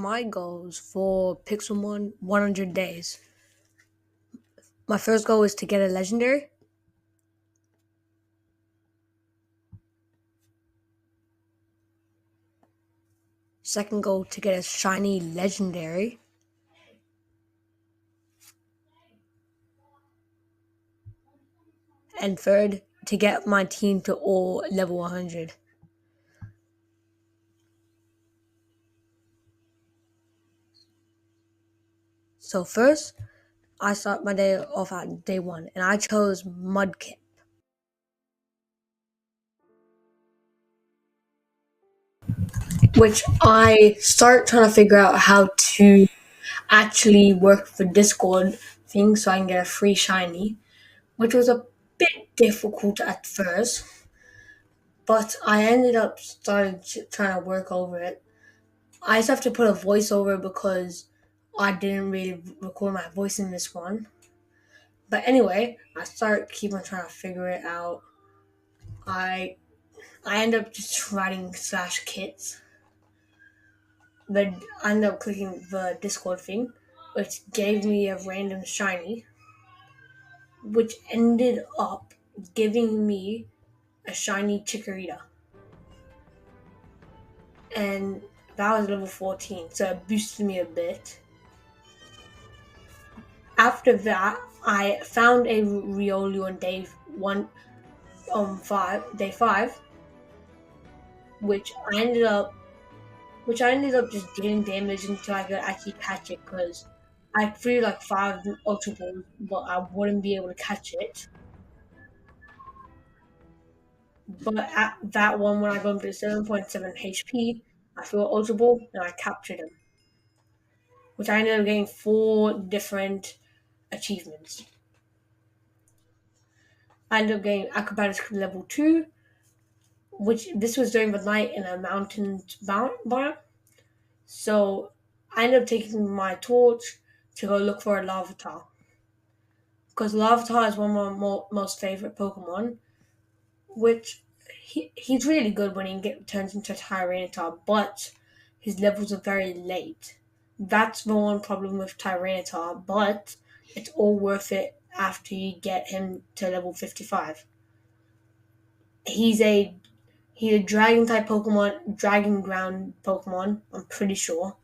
My goals for pixelmon 100 days. My first goal is to get a legendary. Second goal to get a shiny legendary. And third to get my team to all level 100. So first, I start my day off at day 1 and I chose Mudkip. Which I start trying to figure out how to actually work the Discord thing so I can get a free shiny, which was a bit difficult at first, but I ended up trying to work over it. I just have to put a voiceover because I didn't really record my voice in this one. But anyway, I start keep on trying to figure it out. I I end up just writing slash kits, but I end up clicking the Discord thing, which gave me a random shiny, which ended up giving me a shiny Chikorita. And that was level 14, so it boosted me a bit. After that, I found a Riolu on day 5, which I ended up just dealing damage until I could actually catch it because I threw like 5 Ultra Balls, but I wouldn't be able to catch it. But at that one, when I got him to 7.7 HP, I threw an Ultra Ball and I captured him, which I ended up getting 4 different achievements. I ended up getting Acrobatics level 2, which this was during the night in a mountain biome. So I ended up taking my torch to go look for a Larvitar. Because Larvitar is one of my most favorite Pokemon, which he's really good when turns into a Tyranitar, but his levels are very late. That's the one problem with Tyranitar, but it's all worth it after you get him to level 55. He's a He's a dragon type Pokemon, dragon ground Pokemon, I'm pretty sure.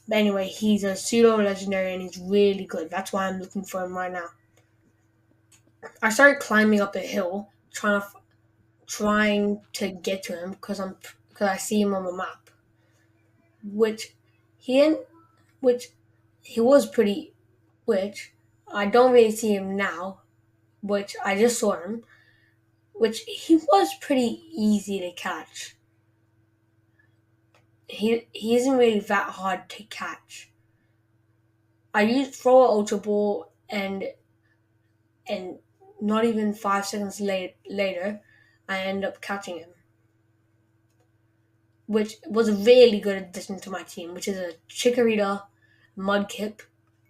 But anyway, he's a pseudo legendary and he's really good. That's why I'm looking for him right now. I started climbing up a hill, trying to get to him because I see him on the map, which he in, which he was pretty, which I don't really see him now, which I just saw him, which he was pretty easy to catch. He isn't really that hard to catch. I used throw a ultra ball and not even 5 seconds later, I end up catching him, which was a really good addition to my team, which is a Chikorita, Mudkip,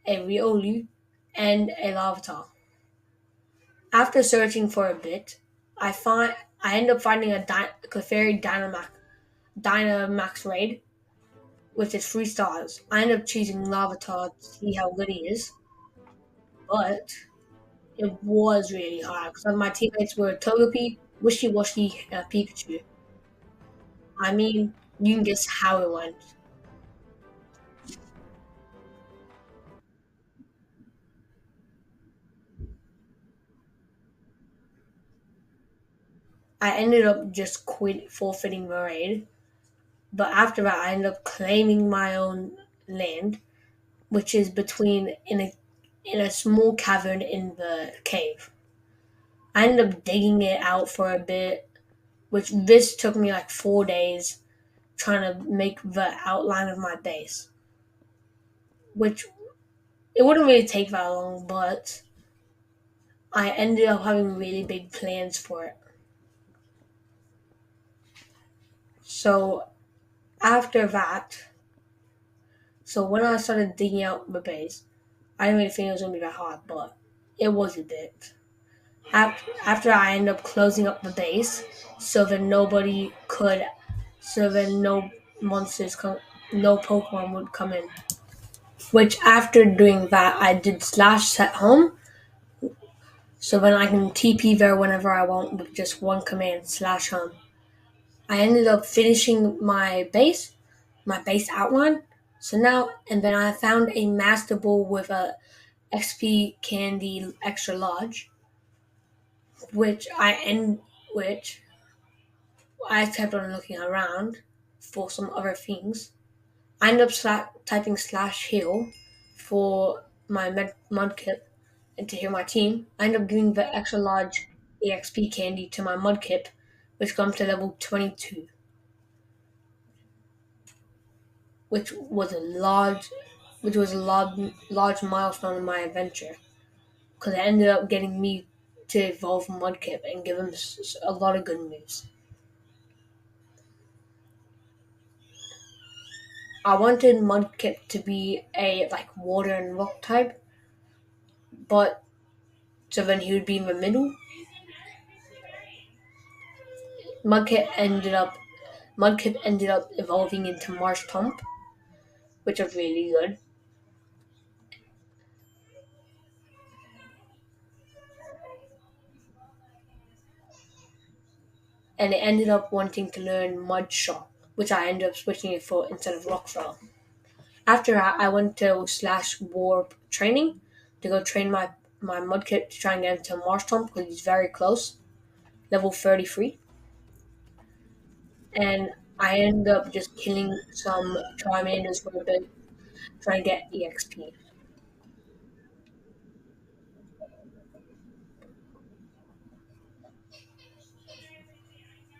a Riolu, and a Larvitar. After searching for a bit, I end up finding a Clefairy Dynamax raid, which is 3 stars. I end up choosing Larvitar to see how good he is, but it was really hard because my teammates were Togepi, Wishy Washy, and Pikachu. I mean, you can guess how it went. I ended up just forfeiting the raid, but after that, I ended up claiming my own land, which is between in a small cavern in the cave. I ended up digging it out for a bit, which this took me like 4 days trying to make the outline of my base, which it wouldn't really take that long, but I ended up having really big plans for it. So after that, so when I started digging out the base, I didn't really think it was gonna be that hard, but it was a bit. After I ended up closing up the base, so that nobody could, so that no monsters no Pokemon would come in. Which after doing that, I did slash set home, so then I can TP there whenever I want with just one command slash home. I ended up finishing my base outline. So now, and then I found a Master Ball with a XP Candy extra large, which which I kept on looking around for some other things. I ended up typing slash heal for my mudkip and to heal my team. I ended up giving the extra large EXP candy to my mudkip, which got him to level 22, which was a large, large milestone in my adventure because it ended up getting me to evolve Mudkip and give him a lot of good moves. I wanted Mudkip to be a like water and rock type, but so then he would be in the middle. Mudkip ended up Mudkip ended up evolving into Marshtomp, which was really good. And it ended up wanting to learn Mud Shot, which I ended up switching it for instead of Rock Throw. After that, I went to slash warp training to go train my Mudkip to try and get into Marshtomp because he's very close, level 33. And I ended up just killing some Charmanders for a bit, trying to get EXP.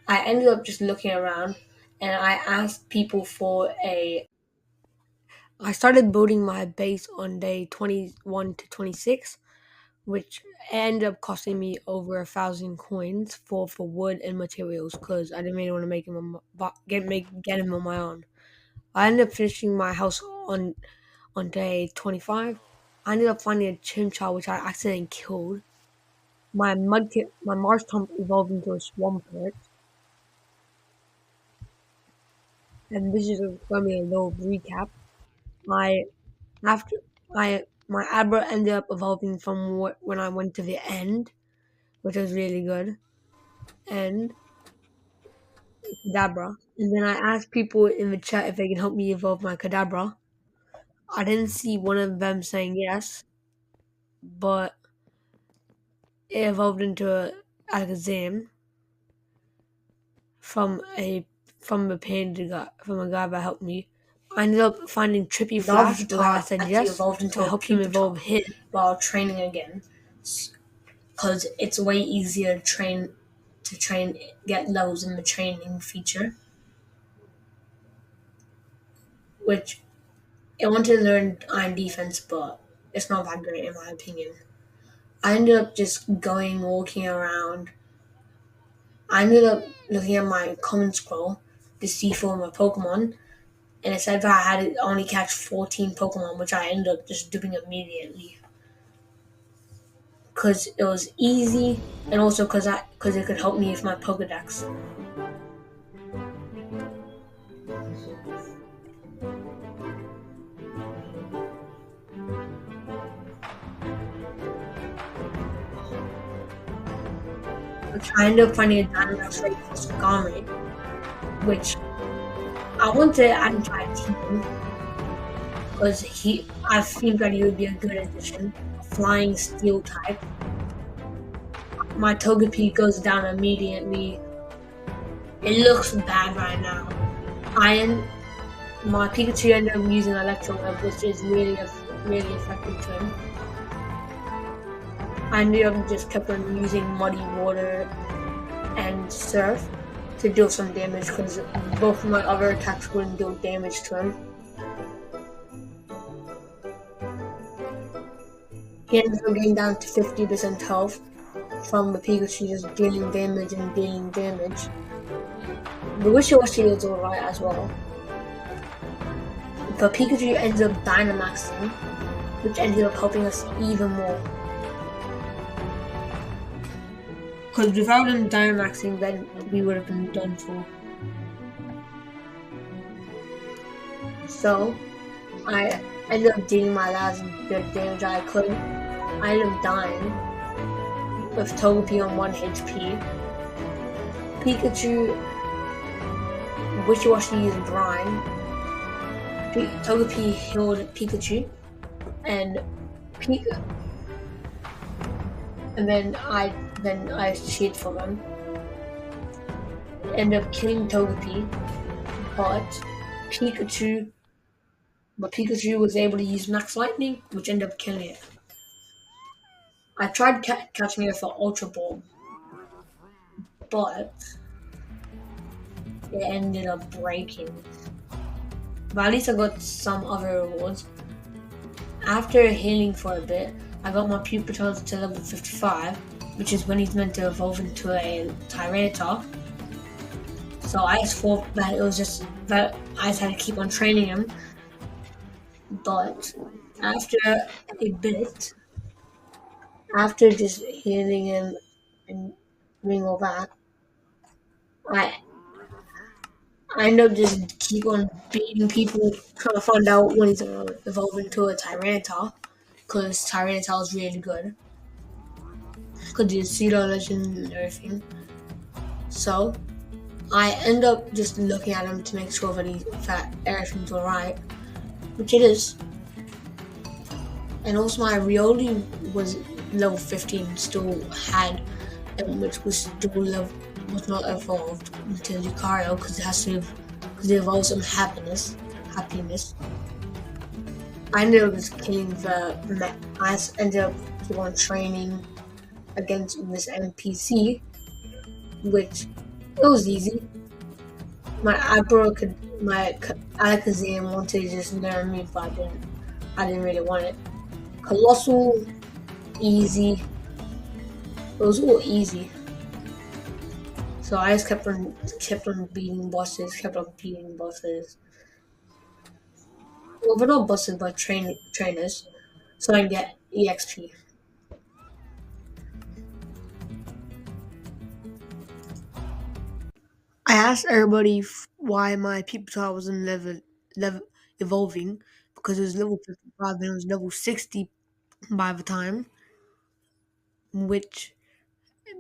I ended up just looking around and I asked people for a. I started building my base on day 21 to 26, which ended up costing me over 1,000 coins for wood and materials because I didn't really want to make him get him on my own. I ended up finishing my house on day 25. I ended up finding a chimchar which I accidentally killed. My Marsh Tomp evolved into a Swampert, and this is going to be a little recap. My after my Abra ended up evolving from when I went to the end, which was really good, and Kadabra. And then I asked people in the chat if they can help me evolve my Kadabra. I didn't see one of them saying yes, but it evolved into a Alakazam from a from a panda guy from a guy that helped me. I ended up finding Trippy Flash because I said yes. Evolved into I helped him evolve his while training again, because it's way easier to train get levels in the training feature, which I wanted to learn Iron Defense, but it's not that great in my opinion. I ended up just going walking around. I ended up looking at my common scroll to see for my Pokemon, and it said that I had to only catch 14 Pokemon, which I ended up just doing immediately because it was easy, and also because it could help me with my Pokedex. Which I ended up finding a Dynamax rate for Skarmory, which I want to add into my team because I think that he would be a good addition. Flying Steel type. My Togepi goes down immediately. It looks bad right now. My Pikachu ended up using Electro Web, which is really effective to him. I ended up just kept on using Muddy Water and Surf to deal some damage because both of my other attacks wouldn't deal damage to him. He ended up getting down to 50% health from the Pikachu just dealing damage and dealing damage. The Wishy-Washy is alright as well. But Pikachu ends up Dynamaxing, which ended up helping us even more. Because without him Dynamaxing, then we would have been done for. So I ended up doing my last bit of damage I could. I ended up dying with Togepi on 1 HP. Pikachu Wishy-Washy used Brine. Togepi healed Pikachu, and Pika, and then I cheated from him. Ended up killing Togepi, but Pikachu Pikachu was able to use Max Lightning, which ended up killing it. I tried catching it for Ultra Ball, but it ended up breaking. But at least I got some other rewards. After healing for a bit, I got my Pupitar to level 55, which is when he's meant to evolve into a Tyranitar. So I just thought that it was just that I just had to keep on training him. But after a bit, after just healing him and doing all that, I I end up just keep on beating people trying to find out when he's gonna evolve into a Tyranitar, because Tyranitar is really good. Because you see the legend and everything. So I end up just looking at him to make sure that everything's alright, which it is. And also my Riolu was level 15, still had, which was still was not evolved until Lucario, because because it evolves some happiness. I ended up just killing I just ended up keep on training against this NPC, which it was easy. My Alakazam wanted to just learn me, but I didn't really want it. Colossal, easy. It was all easy. So I just kept on beating bosses, kept on beating bosses. Well, but not bosses, but trainers. So I can get EXP. I asked everybody why my Pupitar wasn't level evolving, because it was level 55 and it was level 60 by the time. Which,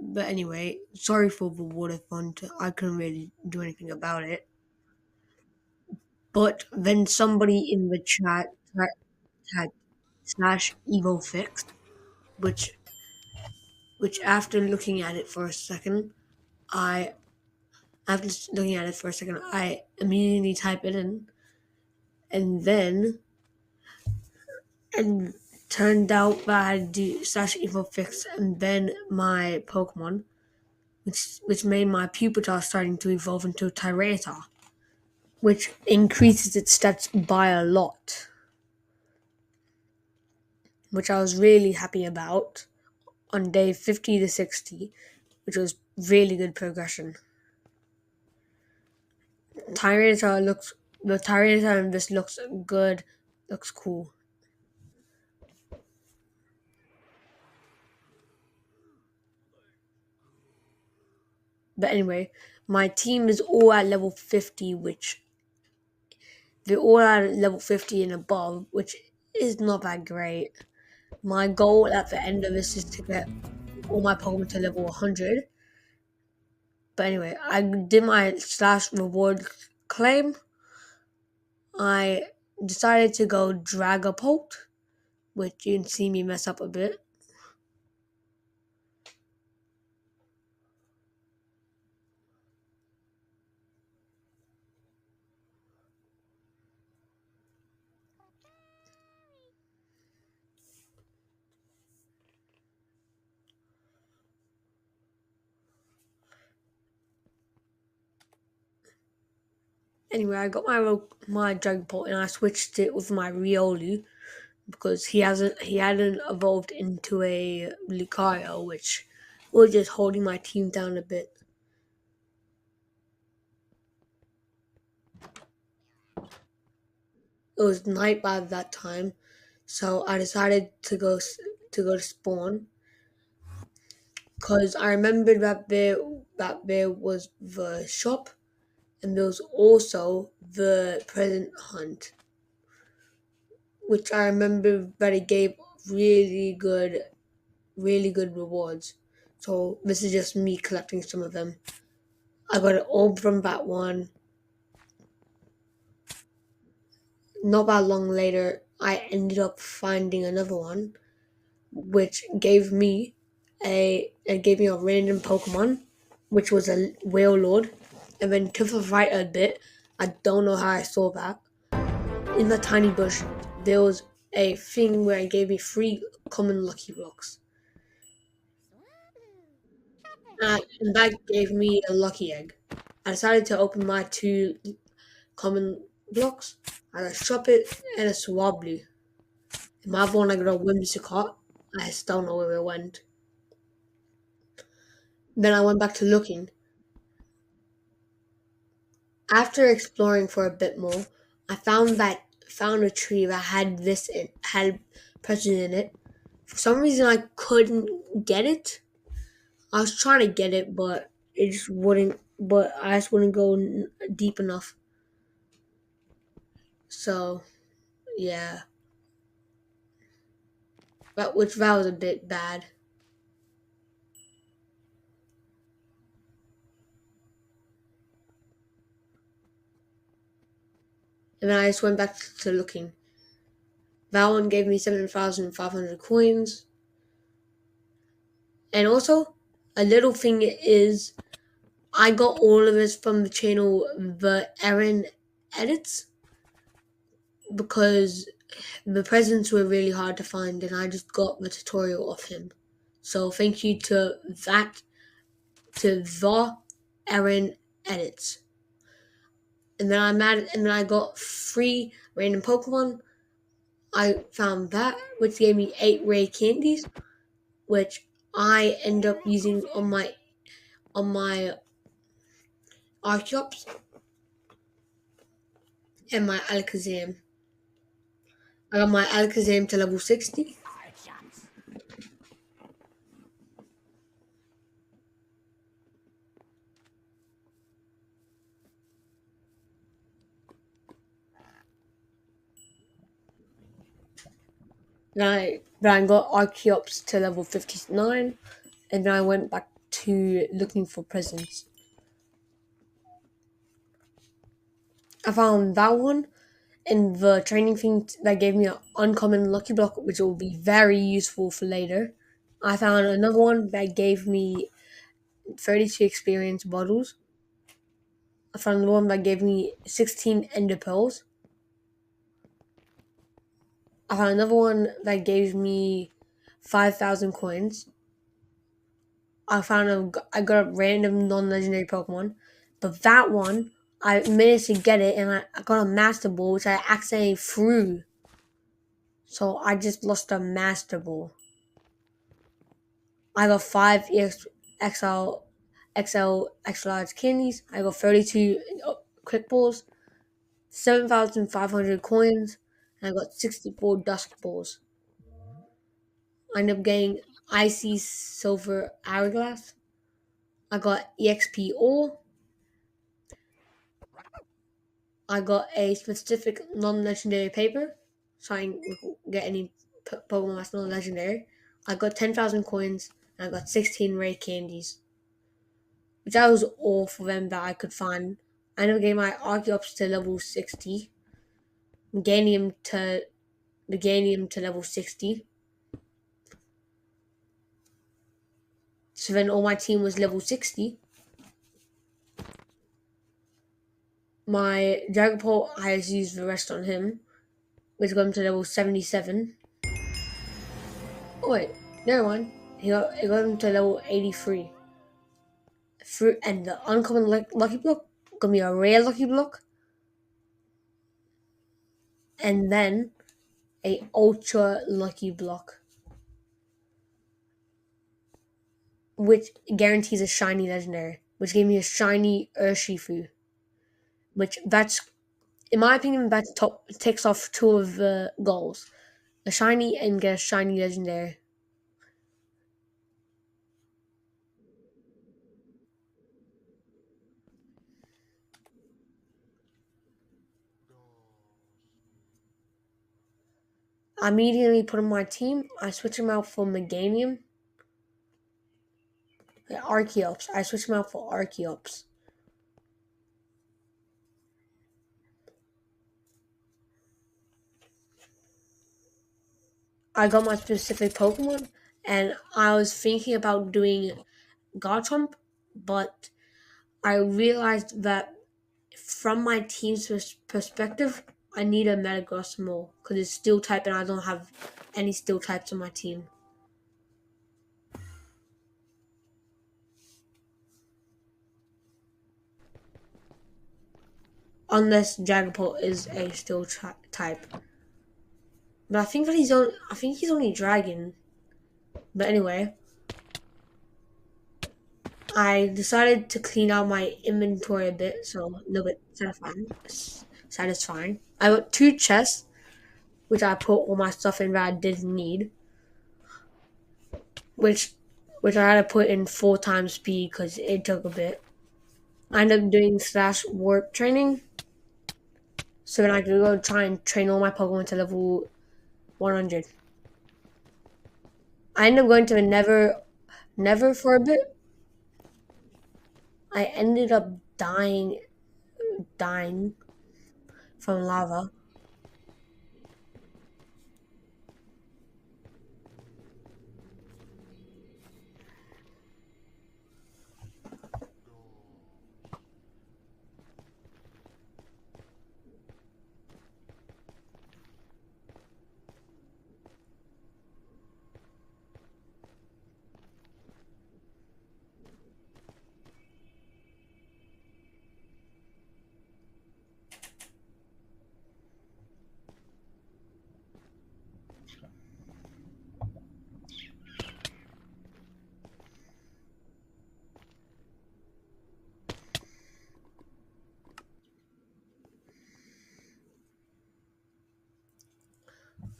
but anyway, sorry for the water font. I couldn't really do anything about it. But then somebody in the chat had slash evil fix, which after looking at it for a second, I after looking at it for a second, I immediately type it in, and then and turned out that I had to do slash evil fix and then my Pokemon, which made my Pupitar starting to evolve into a Tyranitar, which increases its stats by a lot, which I was really happy about on day 50 to 60, which was really good progression. Tyranitar looks the Tyranitar in this looks good, looks cool. But anyway, my team is all at level 50, which they're all at level 50 and above, which is not that great. My goal at the end of this is to get all my Pokemon to level 100. But anyway, I did my slash reward claim. I decided to go Dragapult, which you can see me mess up a bit. Anyway, I got my Dragapult and I switched it with my Riolu because he hadn't evolved into a Lucario, which was just holding my team down a bit. It was night by that time, so I decided to go to spawn because I remembered that there was the shop and there was also the present hunt, which I remember that it gave really good, really good rewards. So this is just me collecting some of them. I got an orb from that one. Not that long later, I ended up finding another one, which gave me a random Pokemon, which was a Whale Lord. And then to the right a bit, I don't know how I saw that. In the tiny bush, there was a thing where it gave me 3 common Lucky Blocks. And that gave me a Lucky Egg. I decided to open my 2 common blocks. I got a Shuppet and a Swablu. In my other one, I got a Whimsicott. I still don't know where it went. Then I went back to looking. After exploring for a bit more, I found a tree that had present in it. For some reason, I couldn't get it. I was trying to get it, but it just wouldn't. But I just wouldn't go deep enough. So yeah, that was a bit bad. And then I just went back to looking. That one gave me 7,500 coins, and also a little thing is I got all of this from the channel The Aaron Edits because the presents were really hard to find and I just got the tutorial of him. So thank you to the Aaron Edits. And then I got 3 random Pokemon. I found that, which gave me 8 rare candies, which I end up using on my Archeops and my Alakazam. I got my Alakazam to level 60. Then I got Archeops to level 59, and then I went back to looking for presents. I found that one and the training thing that gave me an uncommon lucky block, which will be very useful for later. I found another one that gave me 32 experience bottles. I found one that gave me 16 ender pearls. I found another one that gave me 5,000 coins. I got a random non-legendary Pokemon, but that one I managed to get it, and I got a Master Ball, which I accidentally threw. So I just lost a Master Ball. I got 5 XL extra large candies. I got 32 quick balls, 7,500 coins, and I got 64 dusk balls. I ended up getting Icy Silver Hourglass. I got EXP Ore. I got a specific non-legendary paper, so I can get any Pokemon that's non-legendary. I got 10,000 coins, and I got 16 rare candies, which that was all for them that I could find. I ended up getting my Archeops to level 60, Meganium to level 60. So then all my team was level 60. My Dragapult, I just used the rest on him, which got him to level 77. Oh wait, never mind. It got him to level 83. And the uncommon lucky block got me a rare lucky block, and then a ultra lucky block, which guarantees a shiny legendary, which gave me a shiny Urshifu, which that's in my opinion that top takes off 2 of the goals, a shiny and get a shiny legendary. I immediately put on my team. I switch him out for Meganium. Archeops. I switch him out for Archeops. I got my specific Pokemon, and I was thinking about doing Garchomp, but I realized that from my team's perspective, I need a Metagross because it's Steel type, and I don't have any Steel types on my team. Unless Dragapult is a Steel type, but I think he's only Dragon. But anyway, I decided to clean out my inventory a bit, so a little bit satisfying. I got two chests, which I put all my stuff in that I didn't need, which which I had to put in 4 times speed because it took a bit. I ended up doing slash warp training, so then I could go try and train all my Pokemon to level 100. I ended up going to a never for a bit. I ended up dying from lava.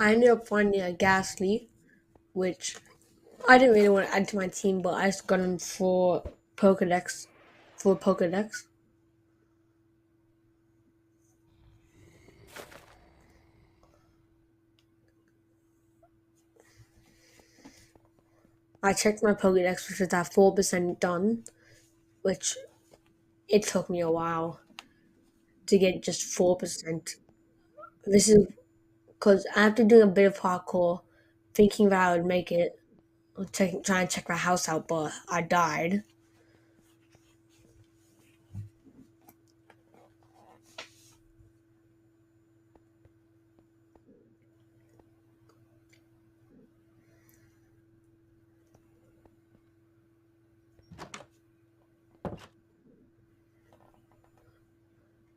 I ended up finding a Ghastly, which I didn't really want to add to my team, but I just got him for Pokedex. For Pokedex. I checked my Pokedex, which is at 4% done, which it took me a while to get just 4%. This is because after doing a bit of parkour, thinking that I would make it, trying to check my house out, but I died.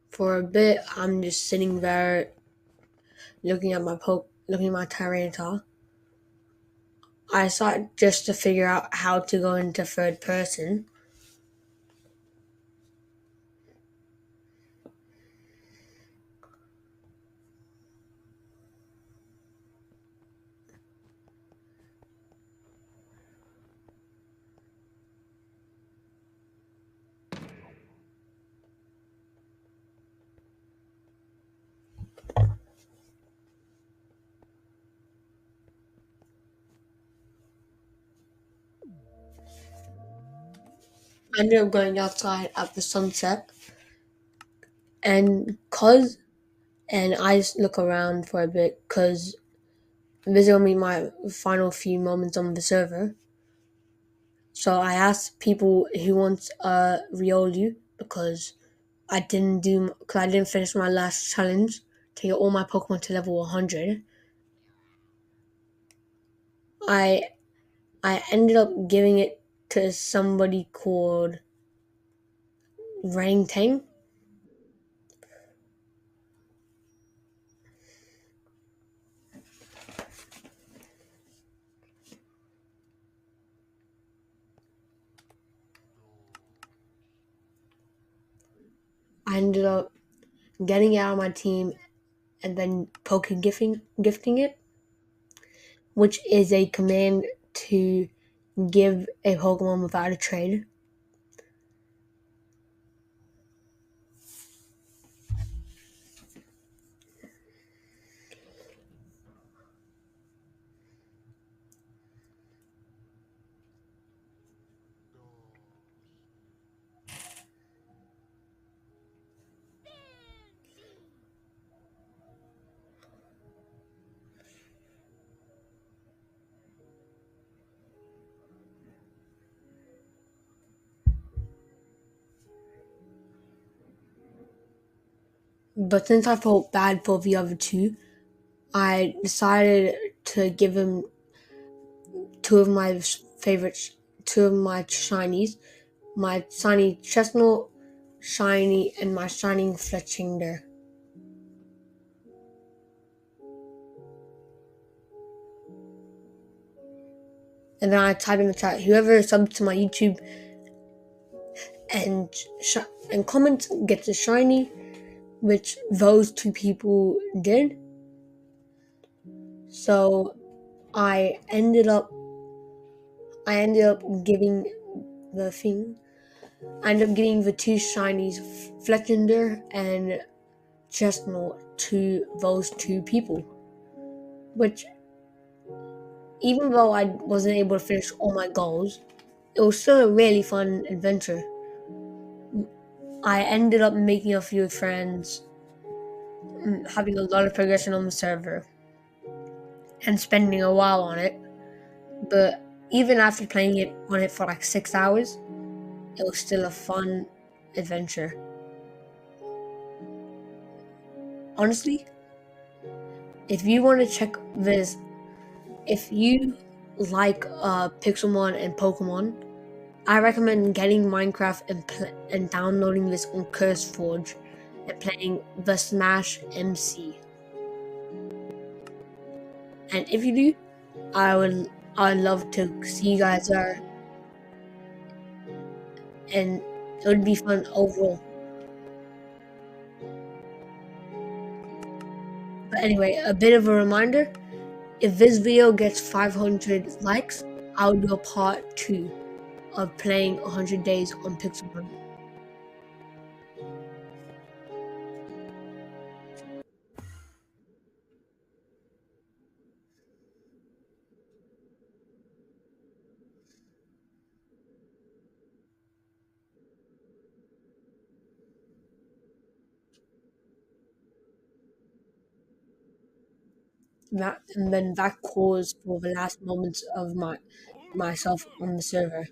For a bit, I'm just sitting there looking at my Tyranitar. I started just to figure out how to go into third person. I ended up going outside at the sunset, and I just look around for a bit because this will be my final few moments on the server. So I asked people who wants a Riolu because I didn't finish my last challenge to get all my Pokemon to level 100. I I ended up giving it to somebody called Rang Tang. I ended up getting it out of my team and then gifting it, which is a command to give a Pokemon without a trade. But since I felt bad for the other two, I decided to give him two of my favorites, two of my shinies, my shiny chestnut, shiny, and my shining fletchinder. And then I type in the chat, whoever subs to my YouTube and and comments gets a shiny, which those two people did. So I ended up I ended up giving the thing. I ended up getting the two shinies, Fletchender and Chestnut, to those two people. Which, even though I wasn't able to finish all my goals, it was still a really fun adventure. I ended up making a few friends, having a lot of progression on the server, and spending a while on it. But even after playing it on it for like 6 hours, it was still a fun adventure. Honestly, if you want to check this, if you like Pixelmon and Pokemon, I recommend getting Minecraft and downloading this on CurseForge and playing the Smash MC. And if you do, I'd love to see you guys there, and it would be fun overall. But anyway, a bit of a reminder: if this video gets 500 likes, I'll do a part 2 of playing 100 days on Pixelmon. That and then that calls for the last moments of myself on the server.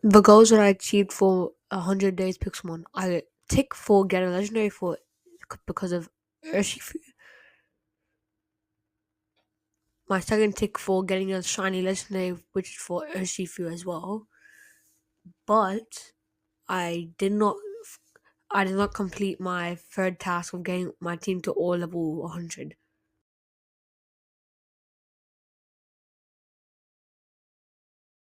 The goals that I achieved for 100 days Pixelmon, I tick for get a legendary for because of Urshifu. My second tick for getting a shiny legendary, which is for Urshifu as well. But I did not complete my third task of getting my team to all level 100.